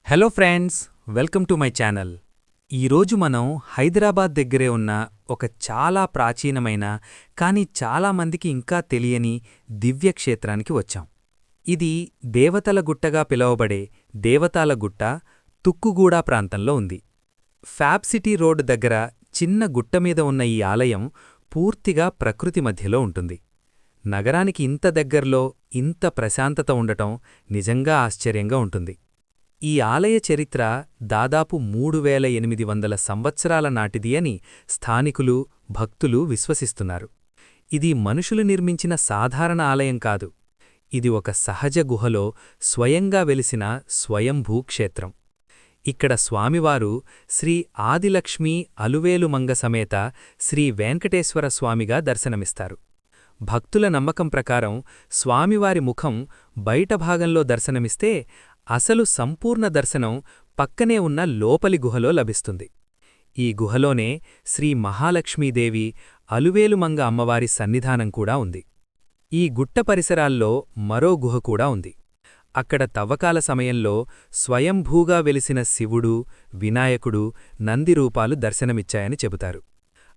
Hello friends, welcome to my channel. ఈరోజు మనం హైదరాబాద్ దగ్గరే ఉన్న ఒక చాలా ప్రాచీనమైన కానీ చాలామందికి ఇంకా తెలియని దివ్యక్షేత్రానికి వచ్చాం. ఇది దేవతల గుట్టగా పిలువబడే దేవతాల గుట్ట తుక్కుగూడ ప్రాంతంలో ఉంది. ఫ్యాబ్ సిటీ రోడ్ దగ్గర చిన్న గుట్టమీద ఉన్న ఈ ఆలయం పూర్తిగా ప్రకృతి మధ్యలో ఉంటుంది. నగరానికి ఇంత దగ్గర్లో ఇంత ప్రశాంతత ఉండటం నిజంగా ఆశ్చర్యంగా ఉంటుంది. ఈ ఆలయ చరిత్ర దాదాపు 3800 సంవత్సరాల నాటిది అని స్థానికులు, భక్తులు విశ్వసిస్తున్నారు. ఇది మనుషులు నిర్మించిన సాధారణ ఆలయం కాదు. ఇది ఒక సహజ గుహలో స్వయంగా వెలిసిన స్వయంభూ క్షేత్రం. ఇక్కడ స్వామివారు శ్రీ ఆదిలక్ష్మీ అలువేలుమంగ సమేత శ్రీ వెంకటేశ్వర స్వామిగా దర్శనమిస్తారు. భక్తుల నమ్మకం ప్రకారం స్వామివారి ముఖం బయట భాగంలో దర్శనమిస్తే అసలు సంపూర్ణ దర్శనం పక్కనే ఉన్న లోపలి గుహలో లభిస్తుంది. ఈ గుహలోనే శ్రీ మహాలక్ష్మీదేవి అలువేలుమంగ అమ్మవారి సన్నిధానం కూడా ఉంది. ఈ గుట్ట పరిసరాల్లో మరో గుహ కూడా ఉంది. అక్కడ తవ్వకాల సమయంలో స్వయంభూగా వెలిసిన శివుడు, వినాయకుడు, నంది రూపాలు దర్శనమిచ్చాయని చెబుతారు.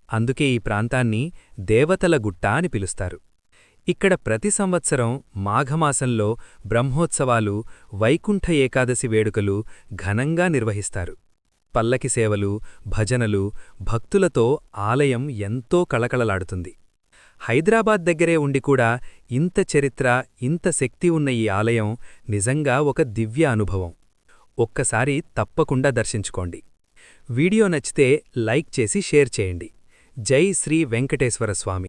అందుకే ఈ ప్రాంతాన్ని దేవతల గుట్ట అని పిలుస్తారు. ఇక్కడ ప్రతి సంవత్సరం మాఘమాసంలో బ్రహ్మోత్సవాలు, వైకుంఠ ఏకాదశి వేడుకలు ఘనంగా నిర్వహిస్తారు. పల్లకి సేవలు, భజనలు, భక్తులతో ఆలయం ఎంతో కళకళలాడుతుంది. హైదరాబాద్ దగ్గరే ఉండి కూడా ఇంత చరిత్ర, ఇంత శక్తి ఉన్న ఈ ఆలయం నిజంగా ఒక దివ్య అనుభవం. ఒక్కసారి తప్పకుండా దర్శించుకోండి. వీడియో నచ్చితే లైక్ చేసి షేర్ చేయండి. జై శ్రీ వెంకటేశ్వర స్వామి.